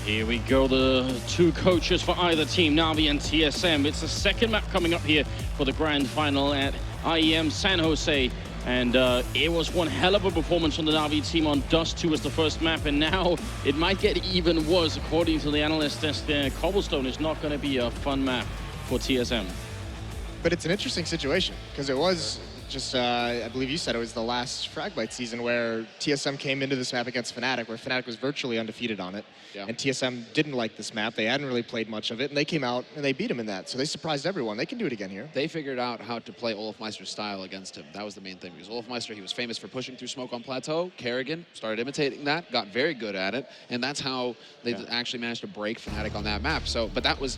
Here we go, the two coaches for either team, Navi and TSM. It's the second map coming up here for the grand final at IEM San Jose. And it was one hell of a performance from the Navi team on Dust 2 as the first map, and now it might get even worse. According to the analysts, Cobblestone is not going to be a fun map for TSM. But it's an interesting situation, because it was just, I believe you said it was the last Fragbite season where TSM came into this map against Fnatic, where Fnatic was virtually undefeated on it. Yeah. And TSM didn't like this map. They hadn't really played much of it, and they came out and they beat him in that. So they surprised everyone. They can do it again here. They figured out how to play Olofmeister's style against him. That was the main thing, because Olofmeister, he was famous for pushing through smoke on plateau. Kerrigan started imitating that, got very good at it, and that's how they actually managed to break Fnatic on that map. So, but that was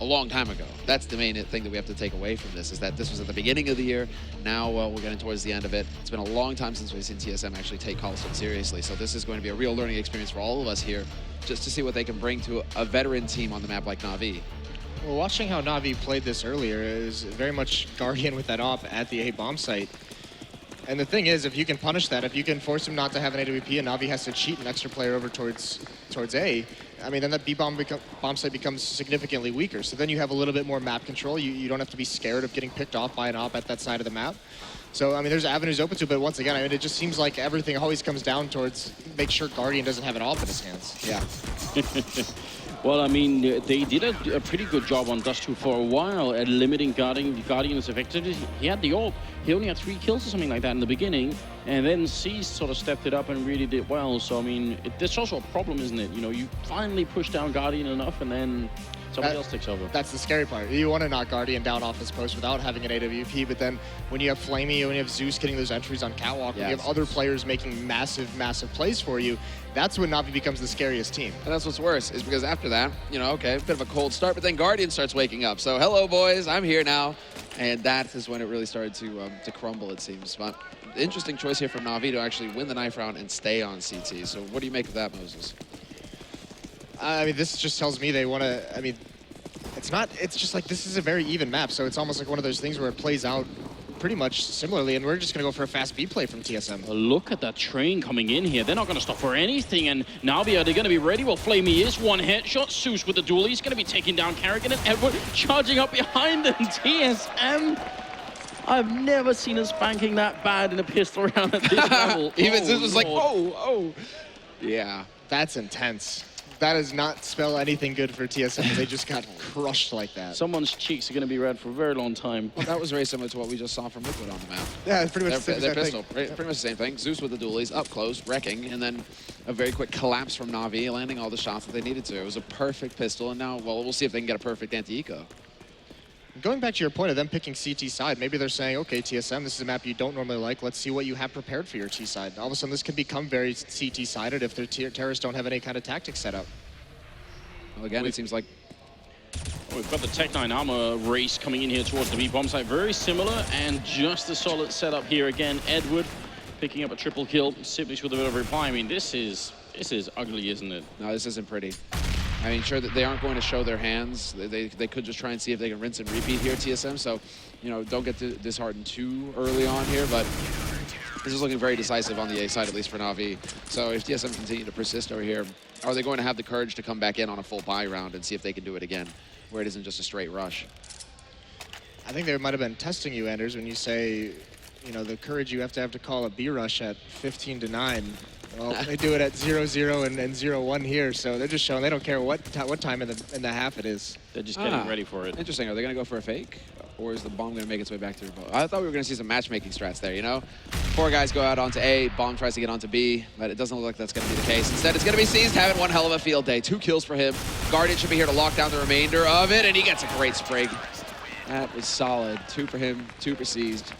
a long time ago. That's the main thing that we have to take away from this, is that this was at the beginning of the year. Now we're getting towards the end of it. It's been a long time since we've seen TSM actually take Cobblestone seriously. So this is going to be a real learning experience for all of us here, just to see what they can bring to a veteran team on the map like Na'Vi. Well, watching how Na'Vi played this earlier is very much Guardian with that op at the A bomb site. And the thing is, if you can punish that, if you can force him not to have an AWP and Na'Vi has to cheat an extra player over towards A, I mean, then that B bomb site becomes significantly weaker. So then you have a little bit more map control. You don't have to be scared of getting picked off by an op at that side of the map. So, I mean, there's avenues open to it, but once again, I mean, it just seems like everything always comes down towards make sure Guardian doesn't have an op in his hands. Yeah. Well, I mean, they did a pretty good job on Dust 2 for a while at limiting Guardian's effectiveness. He had the ult. He only had 3 kills or something like that in the beginning, and then C sort of stepped it up and really did well. So, I mean, that's also a problem, isn't it? You know, you finally push down Guardian enough, and then somebody else takes over. That's the scary part. You want to knock Guardian down off his post without having an AWP, but then when you have Flamey, when you have Zeus getting those entries on Catwalk, when you have other players making massive, massive plays for you, that's when Na'Vi becomes the scariest team. And that's what's worse, is because after that, you know, okay, a bit of a cold start, but then Guardian starts waking up. So, hello, boys, I'm here now. And that is when it really started to crumble, it seems. But interesting choice here from Na'Vi to actually win the knife round and stay on CT. So what do you make of that, Moses? I mean, this just tells me they want to, I mean, it's just like this is a very even map. So it's almost like one of those things where it plays out pretty much similarly, and we're just going to go for a fast B play from TSM. Look at that train coming in here. They're not going to stop for anything, and Navi, are they going to be ready? Well, Flamey is one headshot. Zeus with the duel. He's going to be taking down Kerrigan, and Edward charging up behind them. TSM, I've never seen us spanking that bad in a pistol round at this level. Even Zeus was like, oh. Yeah. That's intense. That does not spell anything good for TSM. They just got crushed like that. Someone's cheeks are going to be red for a very long time. Well, that was very similar to what we just saw from Liquid on the map. Yeah, it's pretty much the same pistol, thing. Pretty much the same thing. Zeus with the dualies, up close, wrecking, and then a very quick collapse from Na'Vi, landing all the shots that they needed to. It was a perfect pistol, and now, well, we'll see if they can get a perfect anti-eco. Going back to your point of them picking CT side, maybe they're saying, okay, TSM, this is a map you don't normally like. Let's see what you have prepared for your T side. All of a sudden, this can become very CT-sided if their terrorists don't have any kind of tactics set up. Well, again, it seems like we've got the Tech-9 armor race coming in here towards the B bomb site. Very similar, and just a solid setup here again. Edward picking up a triple kill. Sibley's with a bit of reply. I mean, this is ugly, isn't it? No, this isn't pretty. I mean, sure that they aren't going to show their hands. They could just try and see if they can rinse and repeat here, TSM. So, you know, don't get disheartened too early on here, but this is looking very decisive on the A side, at least for Na'Vi. So if TSM continue to persist over here, are they going to have the courage to come back in on a full buy round and see if they can do it again, where it isn't just a straight rush? I think they might have been testing you, Anders, when you say, you know, the courage you have to call a B rush at 15-9. Well, they do it at 0-0 and 0-1 here, so they're just showing they don't care what time in the half it is. They're just getting ready for it. Interesting. Are they going to go for a fake? Or is the bomb going to make its way back to I thought we were going to see some matchmaking strats there, you know? 4 guys go out onto A, bomb tries to get onto B, but it doesn't look like that's going to be the case. Instead, it's going to be Seized having one hell of a field day. 2 kills for him. Guardian should be here to lock down the remainder of it, and he gets a great sprig. That was solid. 2 for him, 2 for Seized.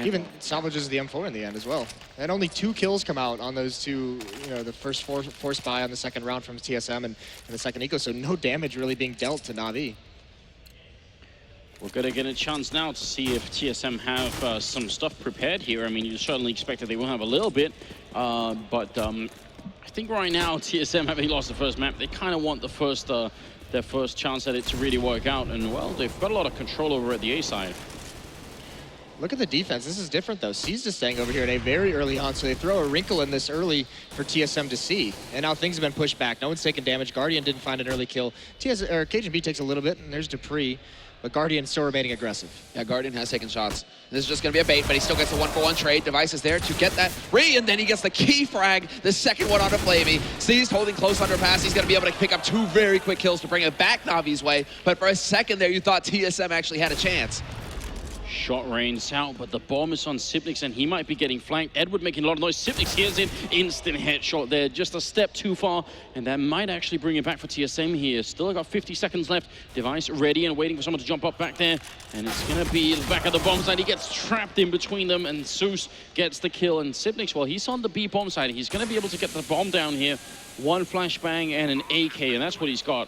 Even salvages the M4 in the end as well. And only 2 kills come out on those 2, you know, the first force buy on the second round from TSM and the second eco, so no damage really being dealt to Na'Vi. We're going to get a chance now to see if TSM have some stuff prepared here. I mean, you certainly expect that they will have a little bit, but I think right now TSM, having lost the first map, they kind of want the their first chance at it to really work out. And, well, they've got a lot of control over at the A side. Look at the defense. This is different, though. C's just staying over here at A very early on, so they throw a wrinkle in this early for TSM to see. And now things have been pushed back. No one's taking damage. Guardian didn't find an early kill. Cajun B takes a little bit, and there's Dupree. But Guardian still remaining aggressive. Yeah, Guardian has taken shots. This is just going to be a bait, but he still gets the 1-for-1 trade. Device is there to get that re, and then he gets the key frag, the second one onto Flamey. Seized holding close underpass. He's going to be able to pick up 2 very quick kills to bring it back Navi's way. But for a second there, you thought TSM actually had a chance. Shot rains out, but the bomb is on Sipnix, and he might be getting flanked. Edward making a lot of noise. Sipnix hears it. Instant headshot there. Just a step too far, and that might actually bring it back for TSM here. Still got 50 seconds left. Device ready and waiting for someone to jump up back there. And it's going to be the back of the bomb side. He gets trapped in between them, and Zeus gets the kill. And Sipnix, well, he's on the B bomb side. He's going to be able to get the bomb down here. 1 flashbang and an AK, and that's what he's got.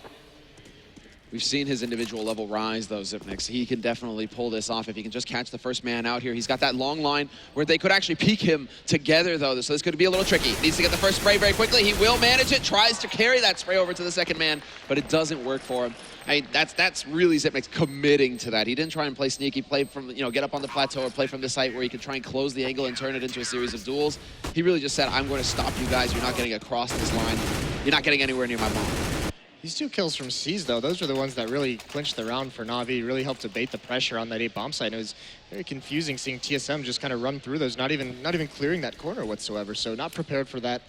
We've seen his individual level rise, though, Zipnix. He can definitely pull this off if he can just catch the first man out here. He's got that long line where they could actually peek him together, though, so this could be a little tricky. Needs to get the first spray very quickly. He will manage it, tries to carry that spray over to the second man, but it doesn't work for him. I mean, that's really Zipnix committing to that. He didn't try and play sneaky, play from, get up on the plateau or play from the site where he could try and close the angle and turn it into a series of duels. He really just said, I'm going to stop you guys. You're not getting across this line. You're not getting anywhere near my bomb. These 2 kills from C's, though, those were the ones that really clinched the round for Na'Vi, really helped abate the pressure on that A bomb site. And it was very confusing seeing TSM just kind of run through those, not even clearing that corner whatsoever. So not prepared for that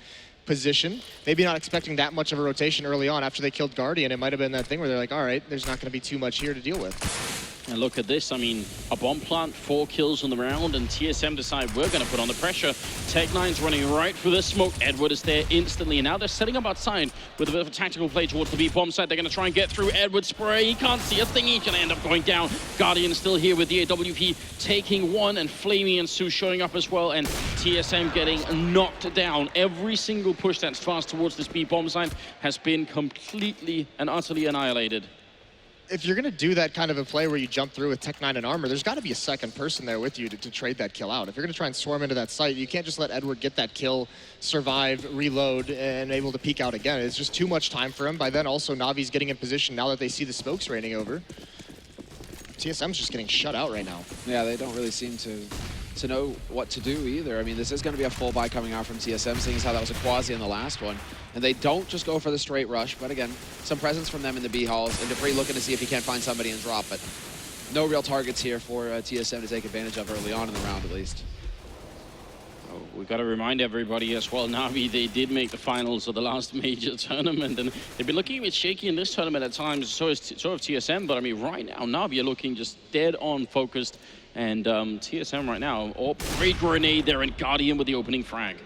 position. Maybe not expecting that much of a rotation early on after they killed Guardian. It might have been that thing where they're like, all right, there's not going to be too much here to deal with. And look at this, I mean, a bomb plant, 4 kills on the round, and TSM decide we're going to put on the pressure. Tech9's running right through the smoke. Edward is there instantly, and now they're setting up outside with a bit of a tactical play towards the B bomb side. They're going to try and get through Edward's spray. He can't see a thing. He's going to end up going down. Guardian still here with the AWP taking 1, and Flamey and Sue showing up as well, and TSM getting knocked down. Every single push that's fast towards this B bomb side has been completely and utterly annihilated. If you're going to do that kind of a play where you jump through with Tech9 and armor, there's got to be a second person there with you to trade that kill out. If you're going to try and swarm into that site, you can't just let Edward get that kill, survive, reload, and able to peek out again. It's just too much time for him. By then, also, Navi's getting in position now that they see the smokes raining over. TSM's just getting shut out right now. Yeah, they don't really seem to know what to do either. I mean, this is going to be a full buy coming out from TSM, seeing as how that was a quasi in the last one. And they don't just go for the straight rush, but again, some presence from them in the B halls, and Dupree looking to see if he can't find somebody and drop, but no real targets here for TSM to take advantage of early on in the round, at least. Oh, we got to remind everybody as well, Na'Vi, they did make the finals of the last major tournament, and they've been looking a bit shaky in this tournament at times, so have TSM, but I mean, right now, Na'Vi are looking just dead on focused, and TSM right now, great grenade there, and Guardian with the opening frag.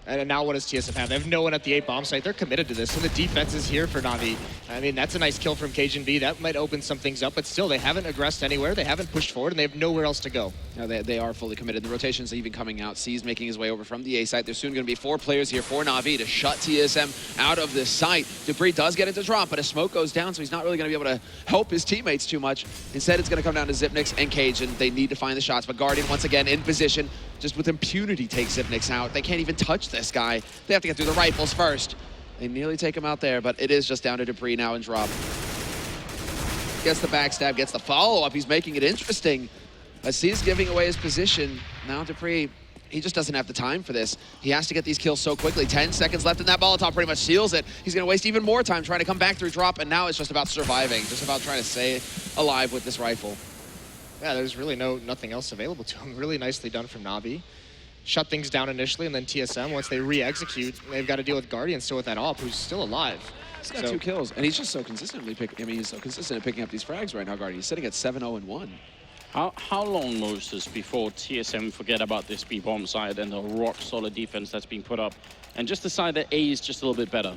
And now what does TSM have? They have no one at the A bomb site. They're committed to this, and the defense is here for Na'Vi. I mean, that's a nice kill from Cajun B. That might open some things up, but still, they haven't aggressed anywhere. They haven't pushed forward, and they have nowhere else to go. No, they are fully committed. The rotation's even coming out. C's making his way over from the A site. There's soon going to be 4 players here for Na'Vi to shut TSM out of this site. Dupree does get into drop, but a smoke goes down, so he's not really going to be able to help his teammates too much. Instead, it's going to come down to Zipnix and Cajun. They need to find the shots, but Guardian, once again, in position, just with impunity takes Zipnix out. They can't even touch this guy. They have to get through the rifles first. They nearly take him out there, but it is just down to Dupree now and drop. Gets the backstab, gets the follow-up. He's making it interesting. As he's giving away his position, now Dupree, he just doesn't have the time for this. He has to get these kills so quickly. 10 seconds left in that Molotov pretty much seals it. He's going to waste even more time trying to come back through drop, and now it's just about surviving, just about trying to stay alive with this rifle. Yeah, there's really nothing else available to him. Really nicely done from Na'Vi. Shut things down initially, and then TSM, once they re-execute, they've got to deal with Guardian still with that AWP, who's still alive. He's got 2 kills, and he's just so consistently he's so consistent at picking up these frags right now, Guardian. He's sitting at 7-0-1. How long, Moses, before TSM forget about this B bomb side and the rock-solid defense that's being put up, and just decide that A is just a little bit better?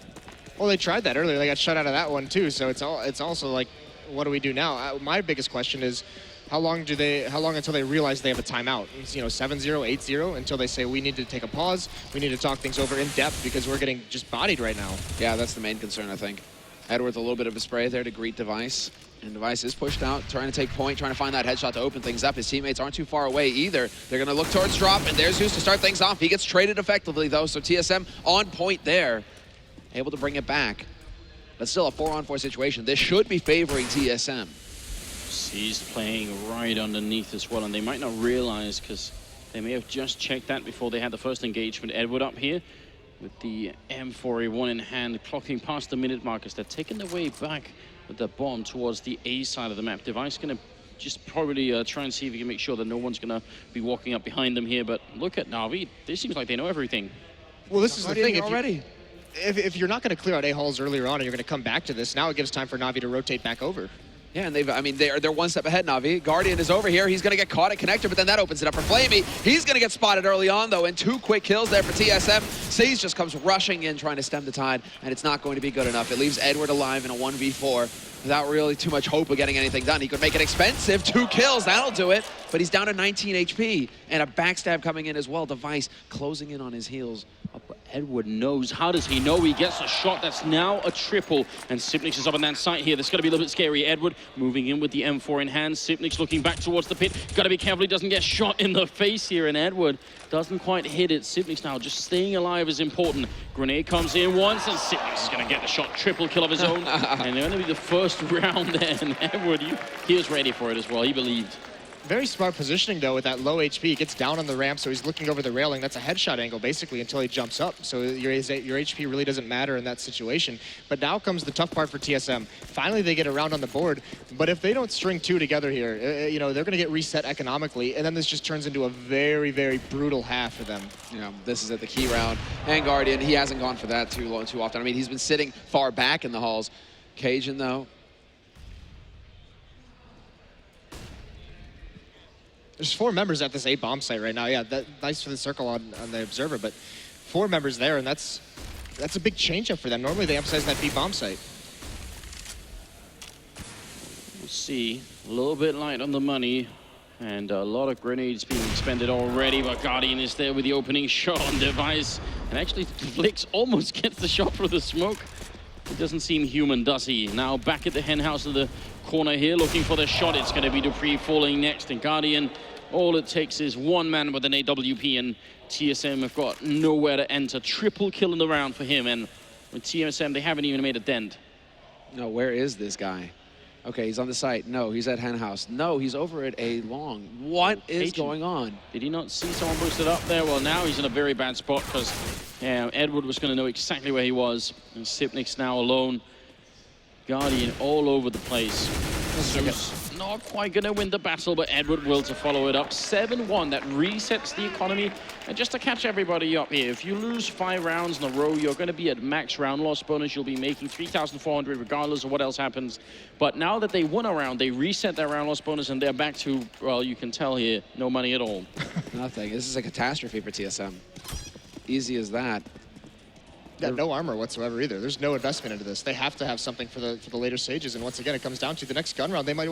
Well, they tried that earlier. They got shut out of that one, too, so it's also like, what do we do now? My biggest question is, how long until they realize they have a timeout? It's, 7-0, 8-0, until they say, we need to take a pause, we need to talk things over in depth because we're getting just bodied right now. Yeah, that's the main concern, I think. Edward's a little bit of a spray there to greet Device. And Device is pushed out, trying to take point, trying to find that headshot to open things up. His teammates aren't too far away either. They're going to look towards drop, and there's Zeus to start things off. He gets traded effectively, though, so TSM on point there. Able to bring it back. But still a 4-on-4 situation. This should be favoring TSM. He's playing right underneath as well, and they might not realize because they may have just checked that before they had the first engagement. Edward up here with the M4A1 in hand, clocking past the minute markers. They're taking their way back with the bomb towards the A side of the map. Device going to just probably try and see if he can make sure that no one's going to be walking up behind them here. But look at Na'Vi. This seems like they know everything. Well, this is the thing. Already. If you're not going to clear out A-halls earlier on and you're going to come back to this, now it gives time for Na'Vi to rotate back over. Yeah, and they're one step ahead, Na'Vi. Guardian is over here. He's going to get caught at connector, but then that opens it up for Flamey. He's going to get spotted early on, though, and 2 quick kills there for TSM. Seas just comes rushing in, trying to stem the tide, and it's not going to be good enough. It leaves Edward alive in a 1v4 without really too much hope of getting anything done. He could make it expensive. 2 kills, that'll do it. But he's down to 19 HP, and a backstab coming in as well. Device closing in on his heels. Edward knows. How does he know? He gets a shot. That's now a triple. And Sipnix is up on that site here. That's got to be a little bit scary. Edward moving in with the M4 in hand. Sipnix looking back towards the pit. Got to be careful he doesn't get shot in the face here. And Edward doesn't quite hit it. Sipnix now just staying alive is important. Grenade comes in once, and Sipnix is going to get the shot. Triple kill of his own. And they're going to be the first round there. And Edward, he was ready for it as well. He believed. Very smart positioning, though, with that low HP. He gets down on the ramp, so he's looking over the railing. That's a headshot angle, basically, until he jumps up. So your HP really doesn't matter in that situation. But now comes the tough part for TSM. Finally, they get around on the board. But if they don't string 2 together here, you know, they're going to get reset economically. And then this just turns into a very, very brutal half for them. Yeah, this is at the key round. And Guardian, he hasn't gone for that too often. I mean, he's been sitting far back in the halls. Cajun, though. There's 4 members at this A bomb site right now. Yeah, nice for the circle on the observer, but 4 members there, and that's a big change up for them. Normally they emphasize that B bomb site. We'll see. A little bit light on the money, and a lot of grenades being expended already, but Guardian is there with the opening shot on Device. And actually, Flix almost gets the shot through the smoke. It doesn't seem human, does he? Now back at the hen house of the corner here, looking for the shot. It's going to be Dupree falling next, and Guardian, all it takes is 1 man with an AWP, and TSM have got nowhere to enter. Triple kill in the round for him, and with TSM, they haven't even made a dent. No, where is this guy? Okay, he's on the site. No, he's at hen house. No, he's over at A long. What is going on? Did he not see someone boosted up there? Well, now he's in a very bad spot because Edward was going to know exactly where he was. And Sipnix now alone. Guardian all over the place. Zeus not quite going to win the battle, but Edward will to follow it up. 7-1, that resets the economy. And just to catch everybody up here, if you lose 5 rounds in a row, you're going to be at max round loss bonus. You'll be making 3,400 regardless of what else happens. But now that they won a round, they reset their round loss bonus, and they're back to, well, you can tell here, no money at all. Nothing. This is a catastrophe for TSM. Easy as that. Yeah, no armor whatsoever either. There's no investment into this. They have to have something for the later stages. And once again, it comes down to the next gun round. They might,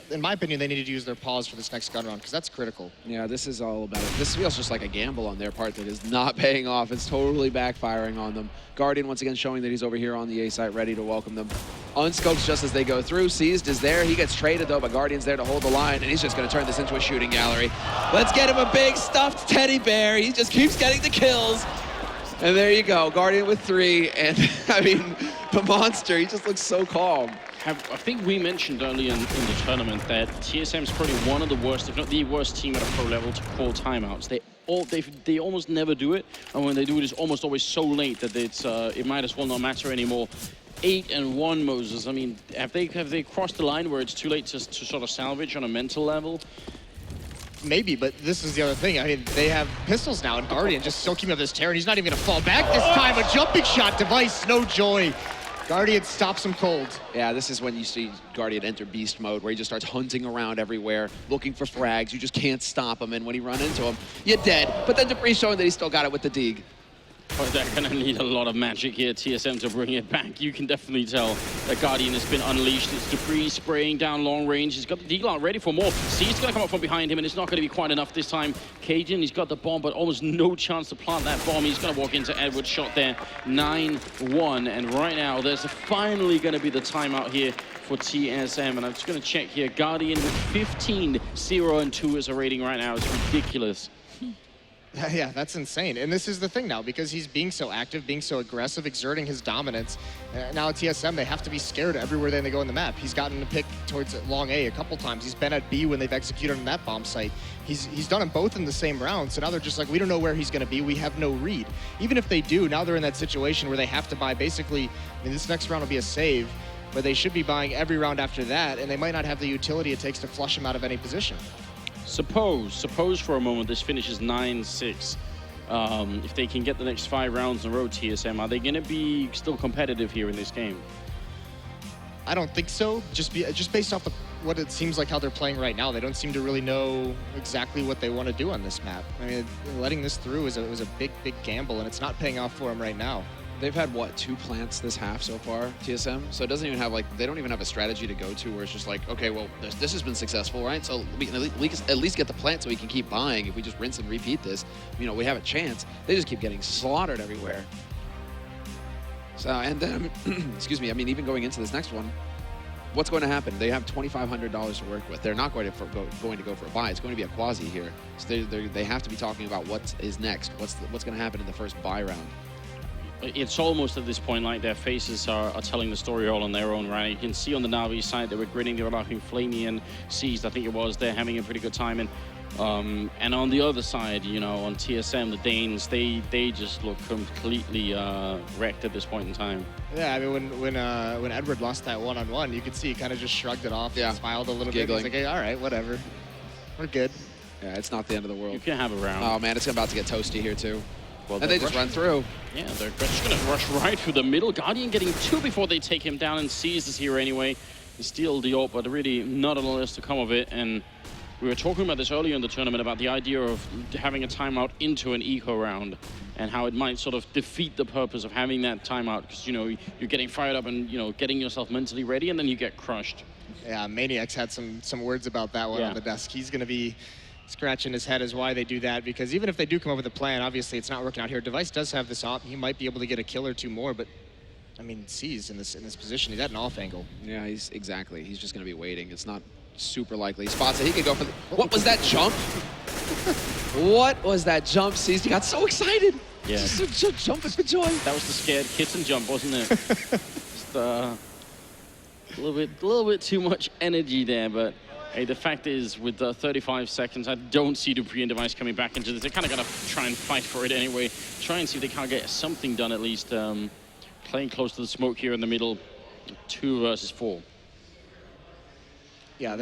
in my opinion, they need to use their pause for this next gun round because that's critical. Yeah, this is all about it. This feels just like a gamble on their part that is not paying off. It's totally backfiring on them. Guardian once again showing that he's over here on the A site, ready to welcome them. Unscopes just as they go through. Seized is there. He gets traded though, but Guardian's there to hold the line, and he's just going to turn this into a shooting gallery. Let's get him a big stuffed teddy bear. He just keeps getting the kills. And there you go, Guardian with 3, and I mean, the monster, he just looks so calm. I think we mentioned earlier in the tournament that TSM's probably one of the worst, if not the worst team at a pro level to call timeouts. They almost never do it, and when they do it, it's almost always so late that it might as well not matter anymore. 8-1, Moses. I mean, have they crossed the line where it's too late to sort of salvage on a mental level? Maybe, but this is the other thing. I mean, they have pistols now, and Guardian just still keeping up this terror, and he's not even going to fall back this time. A jumping shot, Device, no joy. Guardian stops him cold. Yeah, this is when you see Guardian enter beast mode, where he just starts hunting around everywhere, looking for frags. You just can't stop him, and when you run into him, you're dead. But then Dupree showing that he still got it with the dig. Oh, they're going to need a lot of magic here, TSM, to bring it back. You can definitely tell that Guardian has been unleashed. It's Dupree spraying down long range. He's got the Deagle out ready for more. C's going to come up from behind him, and it's not going to be quite enough this time. Cajun, he's got the bomb, but almost no chance to plant that bomb. He's going to walk into Edward's shot there. 9-1, and right now, there's finally going to be the timeout here for TSM, and I'm just going to check here. Guardian with 15, 0-2 as a rating right now. It's ridiculous. Yeah, that's insane. And this is the thing now, because he's being so active, being so aggressive, exerting his dominance. Now at TSM, they have to be scared everywhere they go on the map. He's gotten a pick towards long A a couple times. He's been at B when they've executed on that bomb site. He's done them both in the same round, so now they're just like, we don't know where he's going to be. We have no read. Even if they do, now they're in that situation where they have to buy basically, I mean, this next round will be a save, but they should be buying every round after that, and they might not have the utility it takes to flush him out of any position. Suppose for a moment this finishes 9-6. If they can get the next 5 rounds in a row, TSM, are they going to be still competitive here in this game? I don't think so. Just based off what it seems like how they're playing right now, they don't seem to really know exactly what they want to do on this map. I mean, letting this through was a big gamble, and it's not paying off for them right now. They've had, what, 2 plants this half so far, TSM? So it doesn't even have, like, they don't even have a strategy to go to where it's just like, okay, well, this has been successful, right? So we can at least get the plant so we can keep buying. If we just rinse and repeat this, you know, we have a chance. They just keep getting slaughtered everywhere. So, and then, excuse me, I mean, even going into this next one, what's going to happen? They have $2,500 to work with. They're not going to go for a buy. It's going to be a quasi here. So they have to be talking about what is next. What's going to happen in the first buy round. It's almost at this point like their faces are telling the story all on their own, right? You can see on the Na'Vi side they were grinning, they were laughing. Flamey and Seized, I think it was, they're having a pretty good time. And on the other side, you know, on TSM, the Danes, they just look completely wrecked at this point in time. Yeah, I mean, when Edward lost that one-on-one, you could see he kind of just shrugged it off, and smiled a little bit. He's like, hey, all right, whatever, we're good. Yeah, it's not the end of the world. You can have a round. Oh man, it's about to get toasty here too. Well, and they just run through. Yeah, they're just going to rush right through the middle. Guardian getting 2 before they take him down, and Seized is here anyway. They steal the ult, but really not a lot to come of it. And we were talking about this earlier in the tournament about the idea of having a timeout into an eco round and how it might sort of defeat the purpose of having that timeout because, you know, you're getting fired up and, you know, getting yourself mentally ready, and then you get crushed. Yeah, Maniac's had some words about that one on the desk. He's going to be scratching his head as why they do that, because even if they do come up with a plan, obviously it's not working out here. Device does have this op. He might be able to get a kill or 2 more, but I mean, C's in this position. He's at an off angle. Yeah, he's just going to be waiting. It's not super likely. He spots it. He could go for the... What was that jump? What was that jump, C's? He got so excited. Yeah. Just jumping for joy. That was the scared kitten jump, wasn't it? Just a little bit too much energy there, but hey, the fact is, with 35 seconds, I don't see Dupree and Device coming back into this. They kind of got to try and fight for it anyway. Try and see if they can't get something done at least. Playing close to the smoke here in the middle. 2 versus 4. Yeah,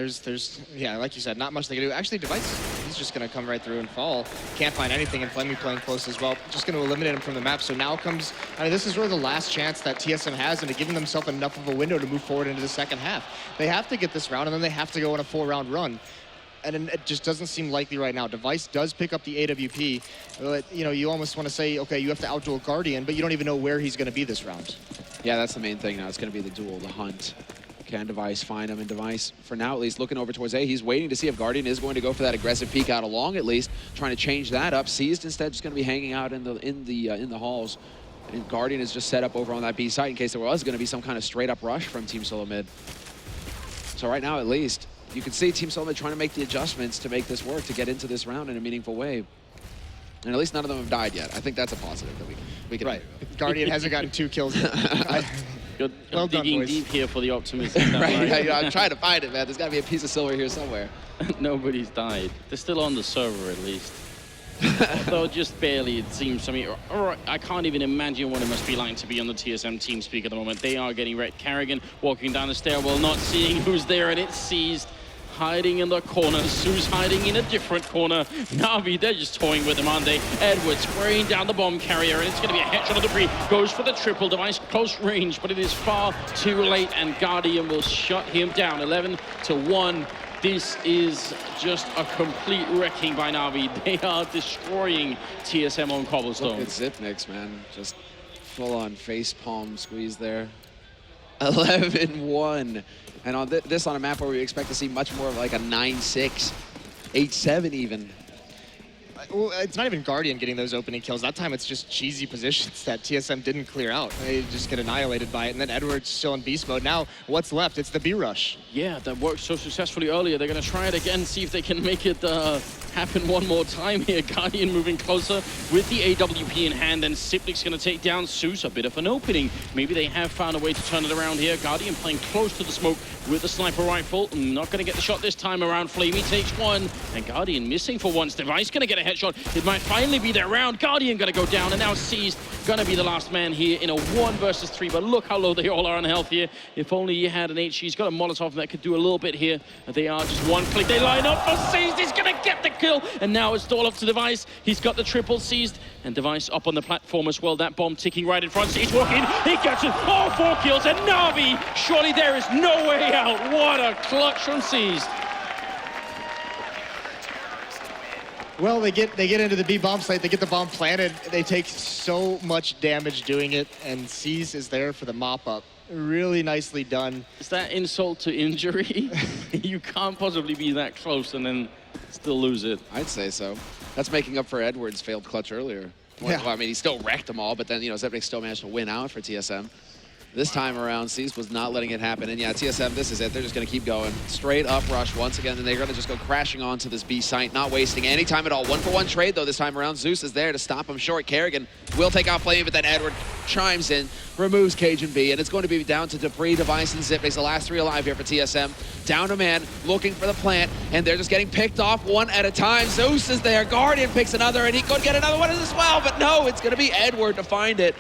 yeah, like you said, not much they can do. Actually, Device, he's just going to come right through and fall. Can't find anything, and Flemmy playing close as well. Just going to eliminate him from the map. So now comes, I mean, this is really the last chance that TSM has into giving themselves enough of a window to move forward into the second half. They have to get this round, and then they have to go on a 4-round run. And it just doesn't seem likely right now. Device does pick up the AWP. But, you know, you almost want to say, okay, you have to outduel Guardian, but you don't even know where he's going to be this round. Yeah, that's the main thing now. It's going to be the duel, the hunt. Can Device find him? And Device, for now at least, looking over towards A. He's waiting to see if Guardian is going to go for that aggressive peek out along, at least, trying to change that up. Seized instead just going to be hanging out in the halls. And Guardian is just set up over on that B site in case there was going to be some kind of straight-up rush from Team SoloMid. So right now, at least, you can see Team SoloMid trying to make the adjustments to make this work, to get into this round in a meaningful way. And at least none of them have died yet. I think that's a positive that we can right. Guardian hasn't gotten 2 kills yet. Well digging done, deep here for the optimism. Right, yeah, you know, I'm trying to find it, man. There's got to be a piece of silver here somewhere. Nobody's died. They're still on the server, at least. Though just barely, it seems to me. I can't even imagine what it must be like to be on the TSM TeamSpeak at the moment. They are getting wrecked. Carrigan walking down the stairwell, not seeing who's there, and it's Seized. Hiding in the corner. Sue's hiding in a different corner. Na'Vi, they're just toying with him, aren't they? Edwards spraying down the bomb carrier, and it's going to be a headshot on Dupree. Goes for the triple. Device close range, but it is far too late, and Guardian will shut him down. 11-1. This is just a complete wrecking by Na'Vi. They are destroying TSM on Cobblestone. Look at Zipnix, man. Just full-on face palm squeeze there. 11-1. And on this on a map where we expect to see much more of like a 9-6, 8-7 even. Well, it's not even Guardian getting those opening kills. That time it's just cheesy positions that TSM didn't clear out. They just get annihilated by it. And then Edward's still in beast mode. Now, what's left? It's the B rush. Yeah, that worked so successfully earlier. They're going to try it again, see if they can make it happen one more time here. Guardian moving closer with the AWP in hand, and Sipnik's going to take down Zeus. A bit of an opening. Maybe they have found a way to turn it around here. Guardian playing close to the smoke with the sniper rifle. Not going to get the shot this time around. Flamey takes one, and Guardian missing for once. Device going to get a headshot. It might finally be their round. Guardian going to go down, and now Seized going to be the last man here in a 1 versus 3. But look how low they all are on health here. If only he had an HE. He's got a Molotov that could do a little bit here. They are just one click. They line up for Seized. He's going to get the kill, and now it's all up to Device. He's got the triple Seized, and Device up on the platform as well. That bomb ticking right in front. Seized walking. He gets it. Oh, 4 kills, and Na'Vi. Surely there is no way out. What a clutch from Seized. Well, they get into the B bomb site, they get the bomb planted, they take so much damage doing it, and Seized is there for the mop-up. Really nicely done. Is that insult to injury? You can't possibly be that close and then still lose it. I'd say so. That's making up for Edward's failed clutch earlier. Yeah. Well, I mean, he still wrecked them all, but then, you know, Zepnik still managed to win out for TSM. This time around, Seized was not letting it happen. And yeah, TSM, this is it. They're just going to keep going. Straight up rush once again, and they're going to just go crashing onto this B site, not wasting any time at all. 1-for-1 trade, though, this time around. Zeus is there to stop him short. Kerrigan will take out Flamey, but then Edward chimes in, removes Cajun B, and it's going to be down to Dupree, Device, and Zipnix, the last 3 alive here for TSM. Down a man, looking for the plant, and they're just getting picked off one at a time. Zeus is there. Guardian picks another, and he could get another one as well, but no, it's going to be Edward to find it.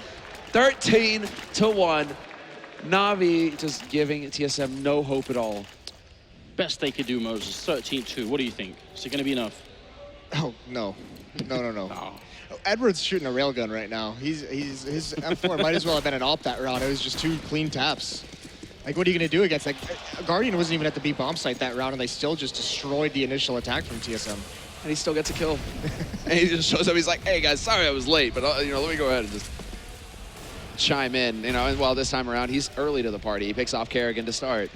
13-1. Na'Vi just giving TSM no hope at all. Best they could do, Moses. 13-2. What do you think? Is it going to be enough? Oh, no. No. Oh. Edward's shooting a railgun right now. His M4 might as well have been an AWP that round. It was just 2 clean taps. Like, what are you going to do against, like, Guardian wasn't even at the B bomb site that round, and they still just destroyed the initial attack from TSM. And he still gets a kill. And he just shows up, he's like, hey guys, sorry I was late, but you know, let me go ahead and just chime in, you know, and well, this time around, he's early to the party. He picks off Kerrigan to start.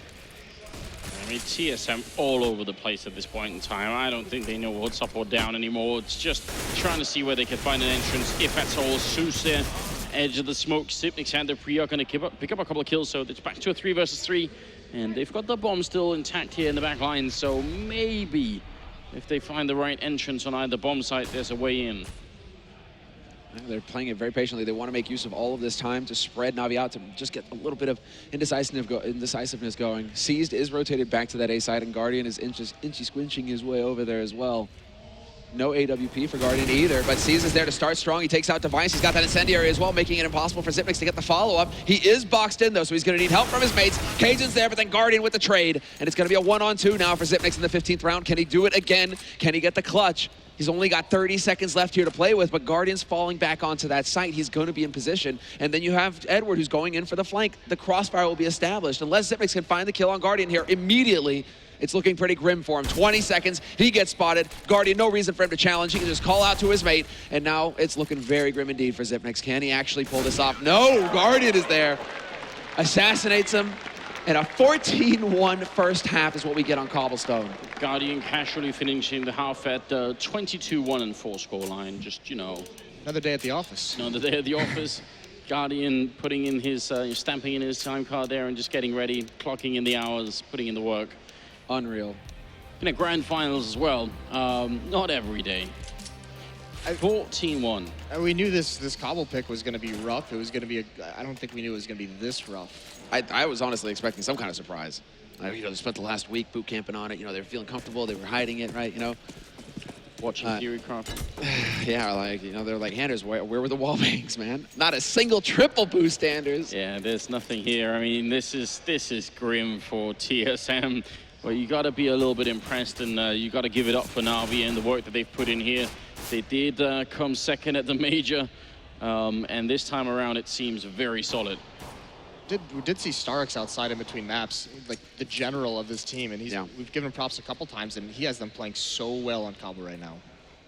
I mean, TSM all over the place at this point in time. I don't think they know what's up or down anymore. It's just trying to see where they can find an entrance, if that's all. Zeus there, edge of the smoke. Sipnix and Dupree are going to pick up a couple of kills, so it's back to a 3 versus 3. And they've got the bomb still intact here in the back line, so maybe if they find the right entrance on either bomb site, there's a way in. They're playing it very patiently. They want to make use of all of this time to spread Na'Vi out, to just get a little bit of indecisiveness going. Seized is rotated back to that A side, and Guardian is inchy squinching his way over there as well. No AWP for Guardian either, but Seized is there to start strong. He takes out Device. He's got that incendiary as well, making it impossible for Zipnix to get the follow-up. He is boxed in, though, so he's going to need help from his mates. Cajun's there, but then Guardian with the trade, and it's going to be a 1-on-2 now for Zipnix in the 15th round. Can he do it again? Can he get the clutch? He's only got 30 seconds left here to play with, but Guardian's falling back onto that site. He's going to be in position. And then you have Edward, who's going in for the flank. The crossfire will be established. Unless Zipnix can find the kill on Guardian here immediately, it's looking pretty grim for him. 20 seconds, he gets spotted. Guardian, no reason for him to challenge. He can just call out to his mate, and now it's looking very grim indeed for Zipnix. Can he actually pull this off? No, Guardian is there. Assassinates him. And a 14-1 first half is what we get on Cobblestone. Guardian casually finishing the half at 22-1 and 4 scoreline. Just, you know. Another day at the office. Another day at the office. Guardian putting in his, stamping in his time card there and just getting ready, clocking in the hours, putting in the work. Unreal. In a grand finals as well. Not every day. 14-1. We knew this Cobble pick was going to be rough. It was going to be I don't think we knew it was going to be this rough. I was honestly expecting some kind of surprise. You know, they spent the last week boot camping on it. You know, they were feeling comfortable. They were hiding it, right? You know, watching Theorycraft. Yeah, like, you know, they're like, Anders, where were the wall bangs, man? Not a single triple boost, Anders. Yeah, there's nothing here. I mean, this is grim for TSM. Well, you got to be a little bit impressed, and you got to give it up for Na'Vi and the work that they've put in here. They did come second at the major, and this time around it seems very solid. We did see Starks outside in between maps, like the general of this team, and we've given him props a couple times, and he has them playing so well on Cobble right now.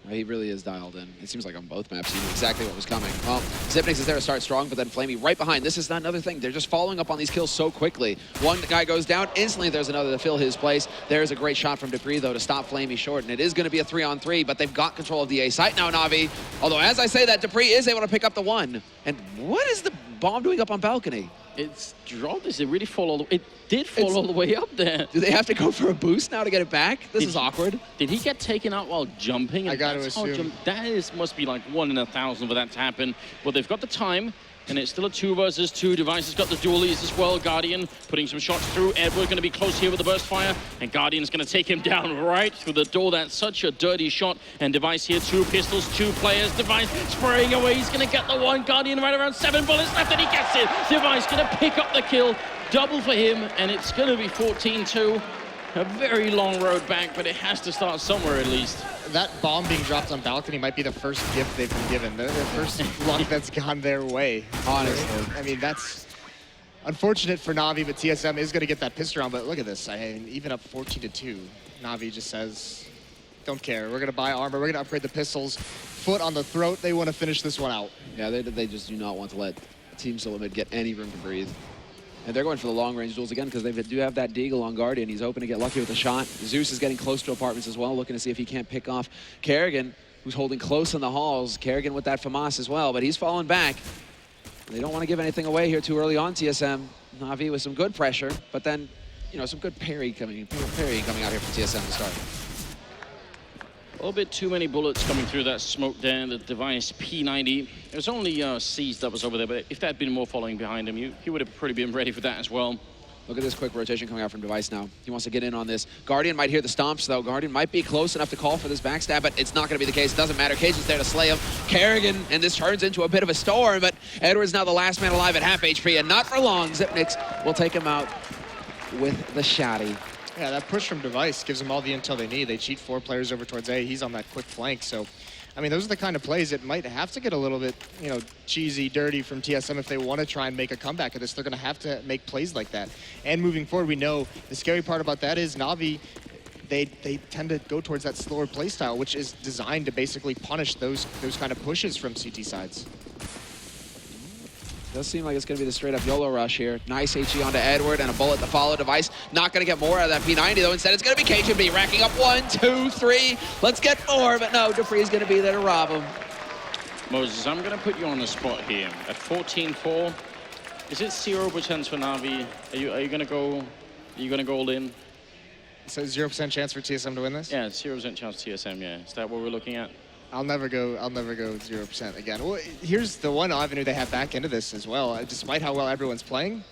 He really is dialed in. It seems like on both maps, he knew exactly what was coming. Well, Zipnix is there to start strong, but then Flamey right behind. This is not another thing. They're just following up on these kills so quickly. One guy goes down, instantly there's another to fill his place. There's a great shot from Dupree, though, to stop Flamey short, and it is going to be a 3-on-3, but they've got control of the A site now, Na'Vi. Although, as I say that, Dupree is able to pick up the 1. And what is the bomb doing up on balcony? It's dropped. Does it really fall all the way? It did fall all the way up there. Do they have to go for a boost now to get it back? This is awkward. Did he get taken out while jumping? I got to assume. That must be like 1 in 1,000 for that to happen. Well, they've got the time. And it's still a 2 versus 2. Device has got the dualies as well. Guardian putting some shots through. Edward going to be close here with the burst fire. And Guardian's going to take him down right through the door. That's such a dirty shot. And Device here, 2 pistols, 2 players. Device spraying away. He's going to get the one. Guardian right around 7 bullets left, and he gets it. Device going to pick up the kill. Double for him, and it's going to be 14-2. A very long road back, but it has to start somewhere at least. That bomb being dropped on balcony might be the first gift they've been given. The first luck that's gone their way. Honestly. I mean, that's unfortunate for Na'Vi, but TSM is going to get that pistol round. But look at this. I mean, even up 14-2, Na'Vi just says, don't care. We're going to buy armor. We're going to upgrade the pistols. Foot on the throat. They want to finish this one out. Yeah, they just do not want to let Team SoloMid get any room to breathe. And they're going for the long-range duels again because they do have that Deagle on Guardian. He's hoping to get lucky with a shot. Zeus is getting close to apartments as well, looking to see if he can't pick off Kerrigan, who's holding close in the halls. Kerrigan with that FAMAS as well, but he's falling back. They don't want to give anything away here too early on, TSM. Na'Vi with some good pressure, but then, you know, some good parrying coming out here for TSM to start. A little bit too many bullets coming through that smoke there. The Device P90. It was only Seas that was over there, but if there had been more following behind him, he would have pretty been ready for that as well. Look at this quick rotation coming out from Device now. He wants to get in on this. Guardian might hear the stomps, though. Guardian might be close enough to call for this backstab, but it's not going to be the case. It doesn't matter. Cage is there to slay him. Kerrigan, and this turns into a bit of a storm, but Edward's now the last man alive at half HP, and not for long. Xyp9x will take him out with the shotty. Yeah, that push from Device gives them all the intel they need. They cheat 4 players over towards A. He's on that quick flank. So, I mean, those are the kind of plays that might have to get a little bit, you know, cheesy, dirty from TSM if they want to try and make a comeback of this. They're going to have to make plays like that. And moving forward, we know the scary part about that is Na'Vi, they tend to go towards that slower play style, which is designed to basically punish those kind of pushes from CT sides. Does seem like it's going to be the straight-up YOLO rush here. Nice HE onto Edward and a bullet to follow. Device not going to get more out of that P90, though. Instead, it's going to be KGB racking up 1, 2, 3. Let's get 4, but no, Dupree is going to be there to rob him. Moses, I'm going to put you on the spot here. At 14-4, is it 0% for Na'Vi? Are you going to go? Are you going to go all in? So 0% chance for TSM to win this? Yeah, it's 0% chance TSM. Yeah, is that what we're looking at? I'll never go 0% again. Well, here's the one avenue they have back into this as well. Despite how well everyone's playing,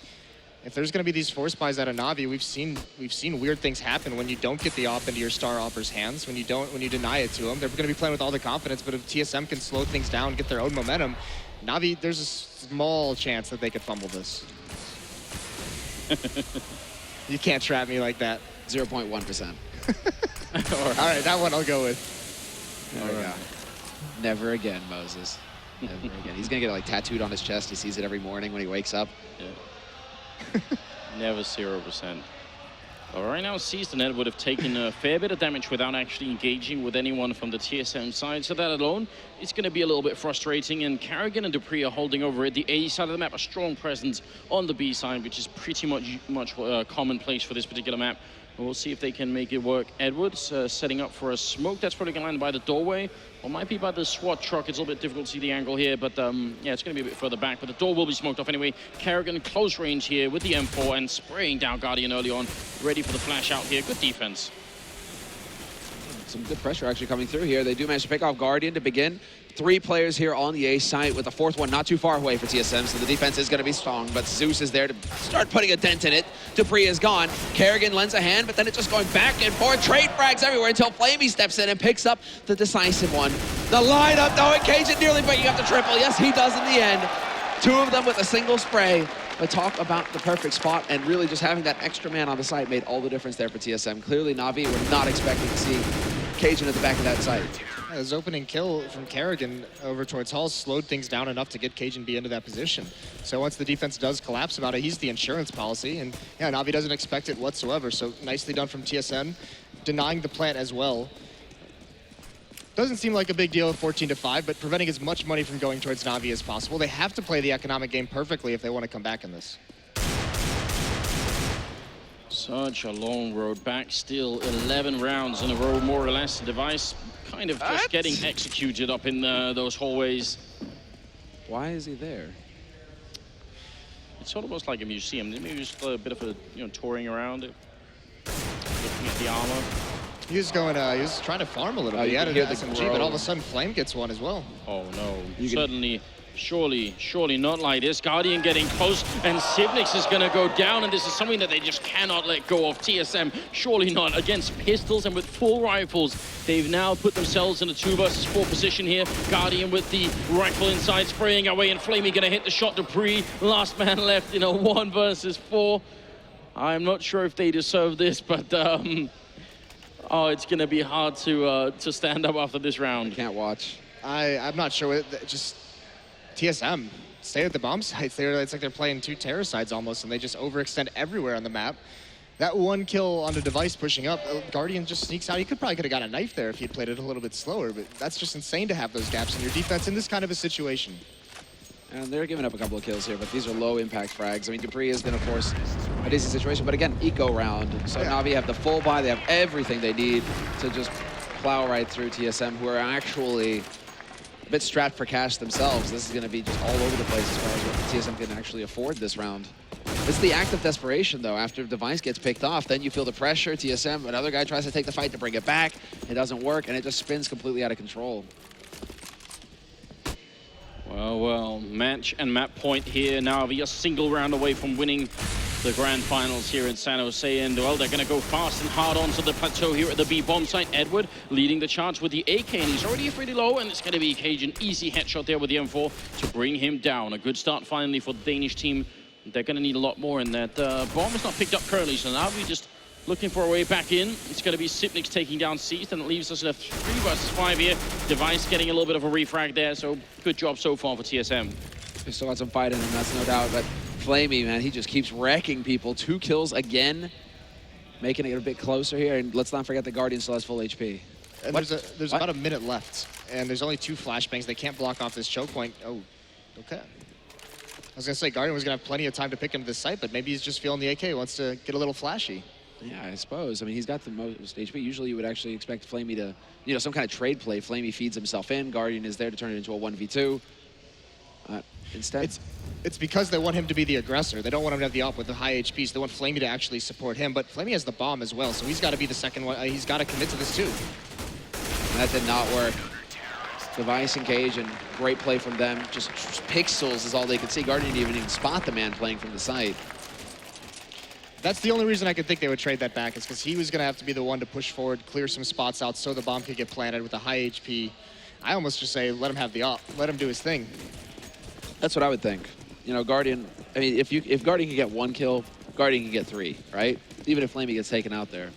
if there's going to be these force buys out of Na'Vi, we've seen weird things happen when you don't get the op into your star opper's hands, when you deny it to them. They're going to be playing with all the confidence, but if TSM can slow things down, get their own momentum, Na'Vi, there's a small chance that they could fumble this. You can't trap me like that. 0.1%. All right, that one I'll go with. There we go. Never again, Moses. Never again. He's going to get it like tattooed on his chest. He sees it every morning when he wakes up. Yeah. Never 0%. Well, right now, Seas and Ed would have taken a fair bit of damage without actually engaging with anyone from the TSM side. So that alone, it's going to be a little bit frustrating. And Kerrigan and Dupree are holding over at the A side of the map, a strong presence on the B side, which is pretty much commonplace for this particular map. We'll see if they can make it work. Edwards setting up for a smoke. That's probably going to land by the doorway, or might be by the SWAT truck. It's a little bit difficult to see the angle here, but yeah, it's going to be a bit further back. But the door will be smoked off anyway. Kerrigan close range here with the M4 and spraying down Guardian early on. Ready for the flash out here. Good defense. Some good pressure actually coming through here. They do manage to pick off Guardian to begin. 3 players here on the A site with the 4th one not too far away for TSM, so the defense is going to be strong, but Zeus is there to start putting a dent in it. Dupree is gone. Kerrigan lends a hand, but then it's just going back and forth. Trade frags everywhere until Flamey steps in and picks up the decisive one. The lineup, though, Cajun nearly picking up the triple. Yes, he does in the end. 2 of them with a single spray. But talk about the perfect spot, and really just having that extra man on the site made all the difference there for TSM. Clearly, Na'Vi were not expecting to see Cajun at the back of that site. Yeah, his opening kill from Kerrigan over towards Halls slowed things down enough to get Cajun B into that position. So once the defense does collapse about it, he's the insurance policy, and yeah, Na'Vi doesn't expect it whatsoever. So nicely done from TSM, denying the plant as well. Doesn't seem like a big deal at 14-5, but preventing as much money from going towards Na'Vi as possible. They have to play the economic game perfectly if they want to come back in this. Such a long road back. Still 11 rounds in a row, more or less. The Device kind of just getting executed up in those hallways. Why is he there? It's almost like a museum. Maybe just a bit of a, touring around it, looking at the armor. He was going, he was trying to farm a little bit. He had an SMG, but all of a sudden Flame gets one as well. Oh no, certainly. Surely not like this. Guardian getting close, and Sivnix is going to go down, and this is something that they just cannot let go of. TSM, surely not. Against pistols and with full rifles, they've now put themselves in a 2 versus 4 position here. Guardian with the rifle inside, spraying away, and Flamey going to hit the shot. Dupree, last man left in a 1 versus 4. I'm not sure if they deserve this, but oh, it's going to be hard to stand up after this round. I can't watch. I'm not sure. Just TSM, stay at the bomb sites. It's like they're playing 2 terror sides almost, and they just overextend everywhere on the map. That 1 kill on the device pushing up, Guardian just sneaks out. He probably could have got a knife there if he had played it a little bit slower, but that's just insane to have those gaps in your defense in this kind of a situation. And they're giving up a couple of kills here, but these are low impact frags. I mean, Dupree is going to force a decent situation, but again, eco round. So Na'Vi have the full buy. They have everything they need to just plow right through TSM, who are actually a bit strapped for cash themselves. This is going to be just all over the place as far as what TSM can actually afford this round. It's the act of desperation, though. After device gets picked off, then you feel the pressure. TSM, another guy tries to take the fight to bring it back. It doesn't work, and it just spins completely out of control. Well, match and map point here. Now we are a single round away from winning the grand finals here in San Jose, and well, they're going to go fast and hard onto the plateau here at the B bomb site. Edward leading the charge with the AK, and he's already pretty low, and it's going to be Cajun. Easy headshot there with the M4 to bring him down. A good start finally for the Danish team. They're going to need a lot more in that. Bomb is not picked up currently, so now we just looking for a way back in. It's going to be Sipnix taking down Seized, and it leaves us in a 3 versus 5 here. Device getting a little bit of a refrag there, so good job so far for TSM. They still got some fight in him, that's no doubt, but Flamey, man, he just keeps wrecking people. 2 kills again, making it a bit closer here, and let's not forget the Guardian still has full HP. And there's about a minute left, and there's only 2 flashbangs. They can't block off this choke point. Oh, okay. I was going to say, Guardian was going to have plenty of time to pick him to this site, but maybe he's just feeling the AK, wants to get a little flashy. Yeah, I suppose. I mean, he's got the most HP. Usually you would actually expect Flamey to, some kind of trade play. Flamey feeds himself in. Guardian is there to turn it into a 1v2. Instead, it's because they want him to be the aggressor. They don't want him to have the op with the high HP, so they want Flamey to actually support him. But Flamey has the bomb as well, so he's got to be the second one. He's got to commit to this too. That did not work. Device engage, and great play from them. Just pixels is all they could see. Guardian didn't even spot the man playing from the site. That's the only reason I could think they would trade that back, is because he was going to have to be the one to push forward, clear some spots out so the bomb could get planted with a high HP. I almost just say, let him have the op. Let him do his thing. That's what I would think. Guardian, I mean, if Guardian can get 1 kill, Guardian can get 3, right? Even if Flamey gets taken out there.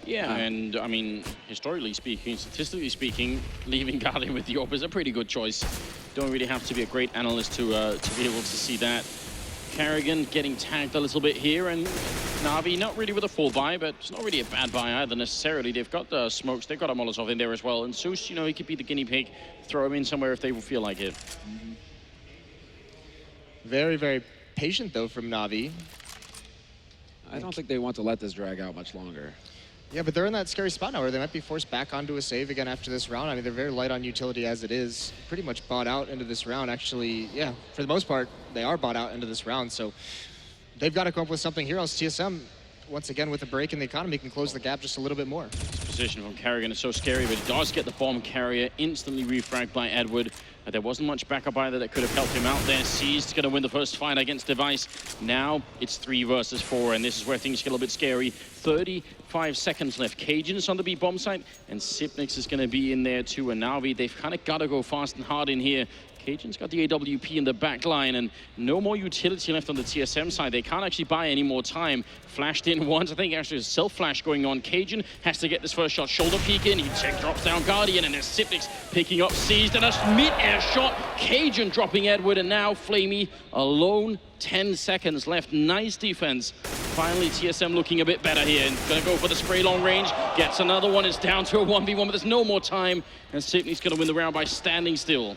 Yeah, and I mean, historically speaking, statistically speaking, leaving Guardian with the op is a pretty good choice. Don't really have to be a great analyst to be able to see that. Kerrigan getting tagged a little bit here, and Na'Vi not really with a full buy, but it's not really a bad buy either necessarily. They've got the smokes, they've got a Molotov in there as well, and Zeus, he could be the guinea pig, throw him in somewhere if they feel like it. Very, very patient though from Na'Vi. I don't think they want to let this drag out much longer. Yeah, but they're in that scary spot now where they might be forced back onto a save again after this round. I mean, they're very light on utility as it is. Pretty much bought out into this round. Actually, yeah, for the most part, they are bought out into this round. So they've got to come up with something here else TSM, once again, with a break in the economy, can close the gap just a little bit more. This position from Kerrigan is so scary, but he does get the bomb carrier instantly refragged by Edward. There wasn't much backup either that could have helped him out there. Seized going to win the first fight against Device. Now it's 3 versus 4, and this is where things get a little bit scary. 35 seconds left. Cajuns on the B bomb site, and Sipnix is going to be in there too. And Na'Vi, they've kind of got to go fast and hard in here. Cajun's got the AWP in the back line, and no more utility left on the TSM side. They can't actually buy any more time. Flashed in once. I think actually there's self-flash going on. Cajun has to get this first shot. Shoulder peek in. He drops down Guardian, and there's Sipnix picking up Seized, and a mid-air shot. Cajun dropping Edward, and now Flamey alone. 10 seconds left. Nice defense. Finally, TSM looking a bit better here. Gonna go for the spray long range. Gets another one. It's down to a 1v1, but there's no more time. And Sipney's gonna win the round by standing still.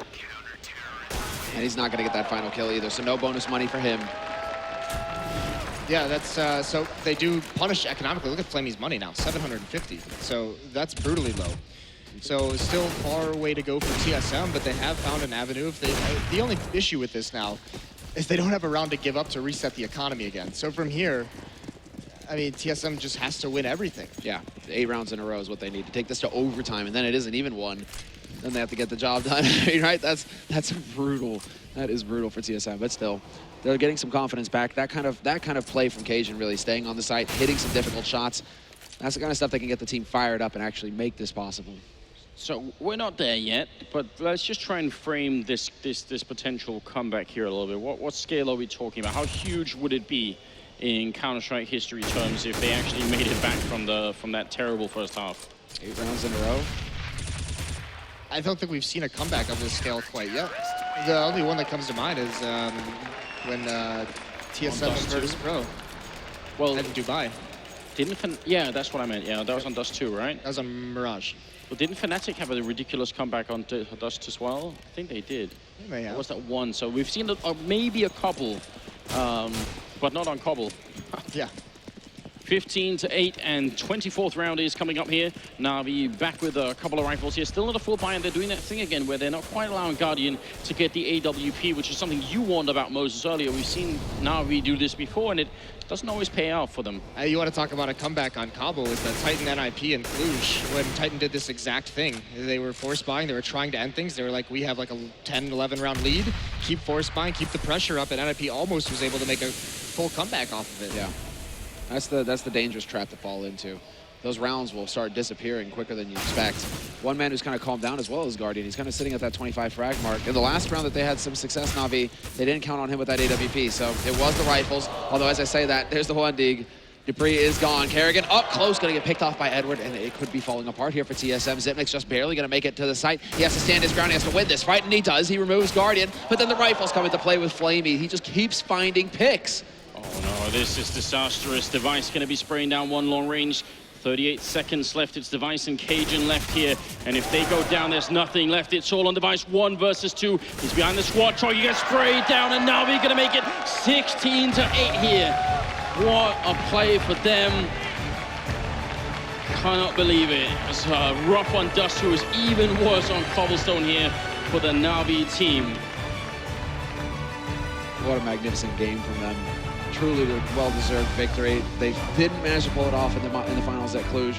And he's not gonna get that final kill either, so no bonus money for him. Yeah, that's so they do punish economically. Look at Flamey's money now, 750. So that's brutally low. So still far way to go for TSM, but they have found an avenue. If they, the only issue with this now is they don't have a round to give up to reset the economy again. So from here, I mean, TSM just has to win everything. Yeah, 8 rounds in a row is what they need to take this to overtime, and then it isn't even one. Then they have to get the job done. I mean, right? That's brutal. That is brutal for TSM, but still, they're getting some confidence back. That kind of play from Cajun, really staying on the site, hitting some difficult shots. That's the kind of stuff that can get the team fired up and actually make this possible. So we're not there yet, but let's just try and frame this potential comeback here a little bit. What scale are we talking about? How huge would it be in Counter-Strike history terms if they actually made it back from that terrible first half? 8 rounds in a row. I don't think we've seen a comeback of this scale quite yet. The only one that comes to mind is when TSM and Virtus Pro well, at Dubai. Yeah, that's what I meant. Yeah, that was on Dust 2, right? That was on Mirage. But didn't Fnatic have a ridiculous comeback on Dust as well? I think they did. They may have. Or was that one? So we've seen maybe a couple, but not on Cobble. Yeah. 15-8 and 24th round is coming up here. Na'Vi back with a couple of rifles here. Still not a full buy, and they're doing that thing again where they're not quite allowing Guardian to get the AWP, which is something you warned about, Moses, earlier. We've seen Na'Vi do this before, and it doesn't always pay out for them. You want to talk about a comeback on Cobble is the Titan NIP in Cluj when Titan did this exact thing. They were force buying, they were trying to end things. They were like, we have like a 10, 11 round lead. Keep force buying, keep the pressure up, and NIP almost was able to make a full comeback off of it. Yeah. That's the dangerous trap to fall into. Those rounds will start disappearing quicker than you expect. One man who's kind of calmed down as well as Guardian. He's kind of sitting at that 25 frag mark. In the last round that they had some success, Na'Vi, they didn't count on him with that AWP, so it was the rifles. Although, as I say that, there's the one dig. Dupree is gone. Kerrigan up close, going to get picked off by Edward, and it could be falling apart here for TSM. Xyp9x just barely going to make it to the site. He has to stand his ground. He has to win this fight, and he does. He removes Guardian, but then the rifles come into play with Flamey. He just keeps finding picks. Oh no, this is disastrous. Device going to be spraying down one long range. 38 seconds left. It's Device and Cajun left here. And if they go down, there's nothing left. It's all on Device. 1 versus 2. He's behind the squad. Troy gets sprayed down, and now we're going to make it 16-8 here. What a play for them. Cannot believe it. It's rough on Dust, who is even worse on Cobblestone here for the Na'Vi team. What a magnificent game from them. Truly a well-deserved victory. They didn't manage to pull it off in the finals at Cluj.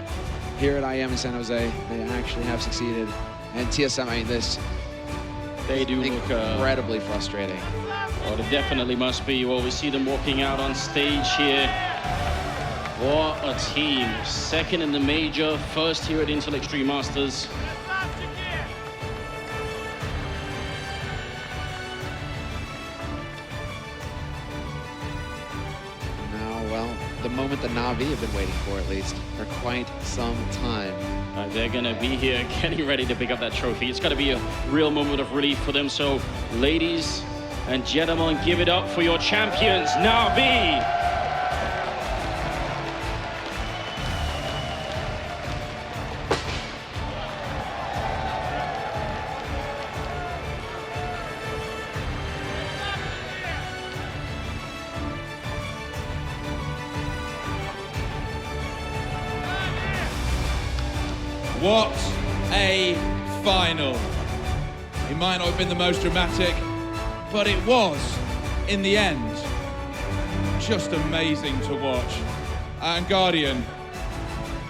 Here at IEM in San Jose, they actually have succeeded. And TSM, I mean, they do look incredibly frustrating. Well, it definitely must be. Well, we see them walking out on stage here. What a team. Second in the major, first here at Intel Extreme Masters. The moment the Na'Vi have been waiting for, at least, for quite some time. They're going to be here getting ready to pick up that trophy. It's got to be a real moment of relief for them. So, ladies and gentlemen, give it up for your champions, Na'Vi! What a final. It might not have been the most dramatic, but it was, in the end, just amazing to watch. And Guardian,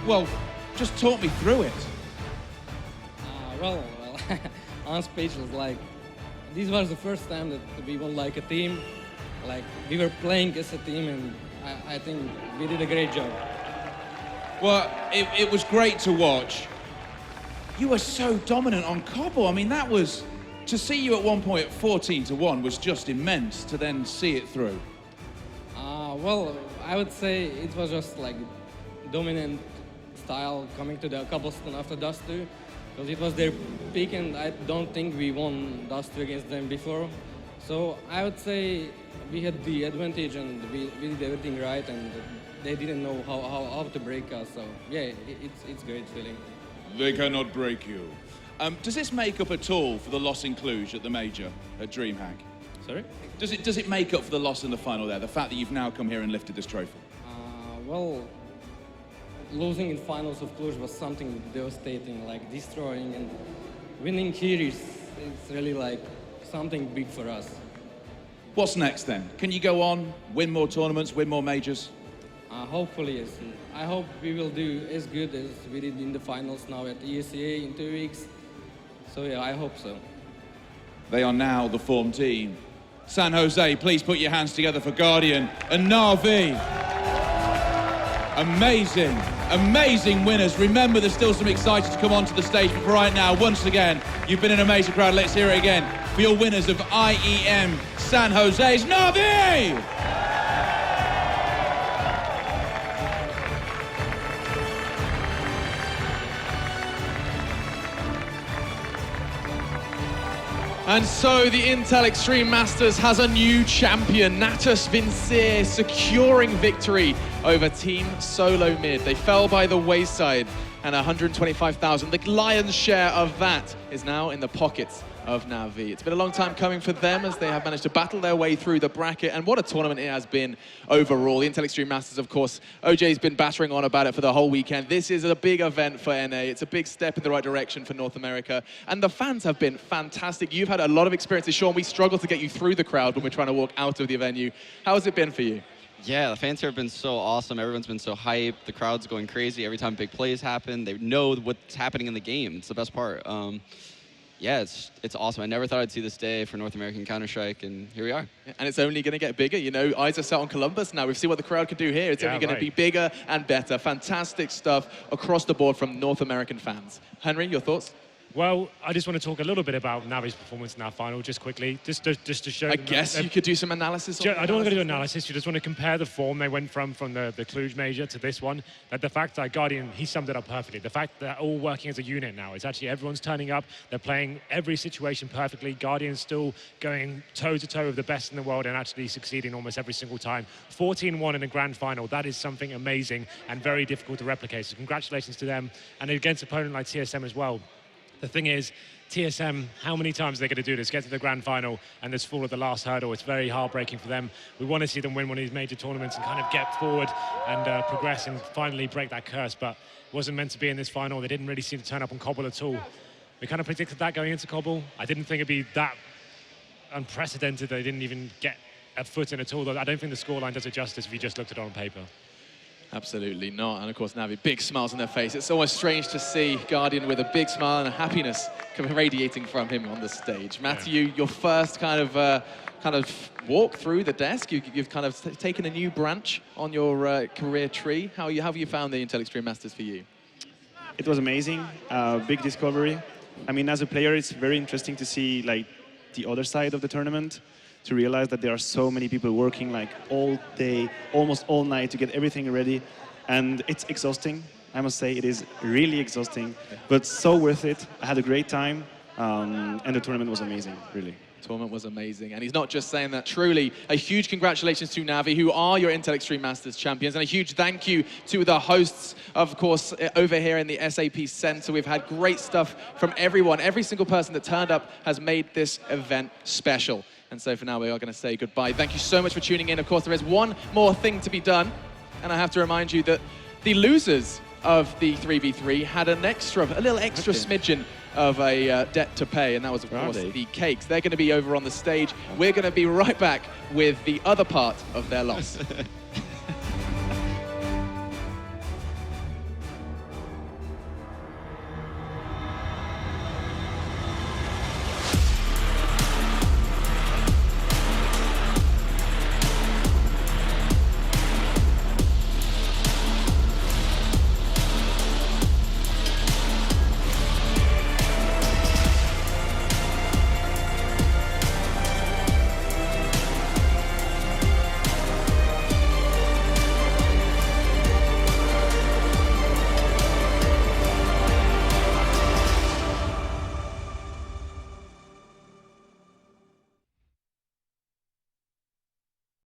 well, just talk me through it. Well, I'm speechless. Like, this was the first time that we won like a team. Like, we were playing as a team, and I think we did a great job. Well, it was great to watch. You were so dominant on Cobble. I mean, that was, to see you at one point at 14-1 was just immense, to then see it through. Well, I would say it was just like dominant style coming to the Cobblestone after Dust 2, because it was their peak, and I don't think we won Dust 2 against them before. So I would say we had the advantage, and we did everything right, and they didn't know how to break us. So yeah, it's great feeling. They cannot break you. Does this make up at all for the loss in Cluj at the major at DreamHack? Sorry? Does it make up for the loss in the final there, the fact that you've now come here and lifted this trophy? Well, losing in finals of Cluj was something devastating, like destroying, and winning here it's really like something big for us. What's next then? Can you go on, win more tournaments, win more majors? Hopefully, yes. I hope we will do as good as we did in the finals now at ESCA in 2 weeks. So yeah, I hope so. They are now the form team. San Jose, please put your hands together for Guardian and Na'Vi. Amazing, amazing winners. Remember, there's still some excited to come onto the stage, but for right now, once again, you've been an amazing crowd. Let's hear it again for your winners of IEM San Jose's Na'Vi! And so the Intel Extreme Masters has a new champion, Natus Vincere, securing victory over Team SoloMid. They fell by the wayside, and 125,000, the lion's share of that, is now in the pockets of Na'Vi. It's been a long time coming for them as they have managed to battle their way through the bracket, and what a tournament it has been overall. The Intel Extreme Masters, of course, OJ's been battering on about it for the whole weekend. This is a big event for NA. It's a big step in the right direction for North America, and the fans have been fantastic. You've had a lot of experiences, Sean. We struggled to get you through the crowd when we're trying to walk out of the venue. How has it been for you? Yeah, the fans here have been so awesome. Everyone's been so hyped. The crowd's going crazy every time big plays happen. They know what's happening in the game. It's the best part. Yeah, it's awesome. I never thought I'd see this day for North American Counter-Strike, and here we are. And it's only going to get bigger. You know, eyes are set on Columbus now. We've seen what the crowd can do here. It's only going to be bigger and better. Fantastic stuff across the board from North American fans. Henry, your thoughts? Well, I just want to talk a little bit about Navi's performance in our final, just quickly, just to show. I guess you could do some analysis. I don't want to do analysis. You just want to compare the form they went from the Cluj major to this one. That the fact that Guardian, he summed it up perfectly. The fact that they're all working as a unit now. It's actually everyone's turning up. They're playing every situation perfectly. Guardian's still going toe-to-toe with the best in the world and actually succeeding almost every single time. 14-1 in a grand final. That is something amazing and very difficult to replicate. So congratulations to them. And against an opponent like TSM as well. The thing is, TSM, how many times are they going to do this? Get to the grand final and just fall at the last hurdle. It's very heartbreaking for them. We want to see them win one of these major tournaments and kind of get forward and progress and finally break that curse. But it wasn't meant to be in this final. They didn't really seem to turn up on Cobble at all. We kind of predicted that going into Cobble. I didn't think it'd be that unprecedented. They didn't even get a foot in at all. I don't think the scoreline does it justice if you just looked at it on paper. Absolutely not. And of course, Na'Vi, big smiles on their face. It's almost strange to see Guardian with a big smile and a happiness radiating from him on the stage. Matthew, your first kind of walk through the desk. You've kind of taken a new branch on your career tree. How have you found the Intel Extreme Masters for you? It was amazing. Big discovery. I mean, as a player, it's very interesting to see like the other side of the tournament, to realize that there are so many people working like all day, almost all night to get everything ready. And it's exhausting. I must say it is really exhausting, but so worth it. I had a great time, and the tournament was amazing, really. The tournament was amazing. And he's not just saying that. Truly, a huge congratulations to Na'Vi, who are your Intel Extreme Masters champions, and a huge thank you to the hosts, of course, over here in the SAP Center. We've had great stuff from everyone. Every single person that turned up has made this event special. And so for now, we are going to say goodbye. Thank you so much for tuning in. Of course, there is one more thing to be done. And I have to remind you that the losers of the 3v3 had a little extra smidgen of a debt to pay. And that was, of course, the cakes. They're going to be over on the stage. We're going to be right back with the other part of their loss.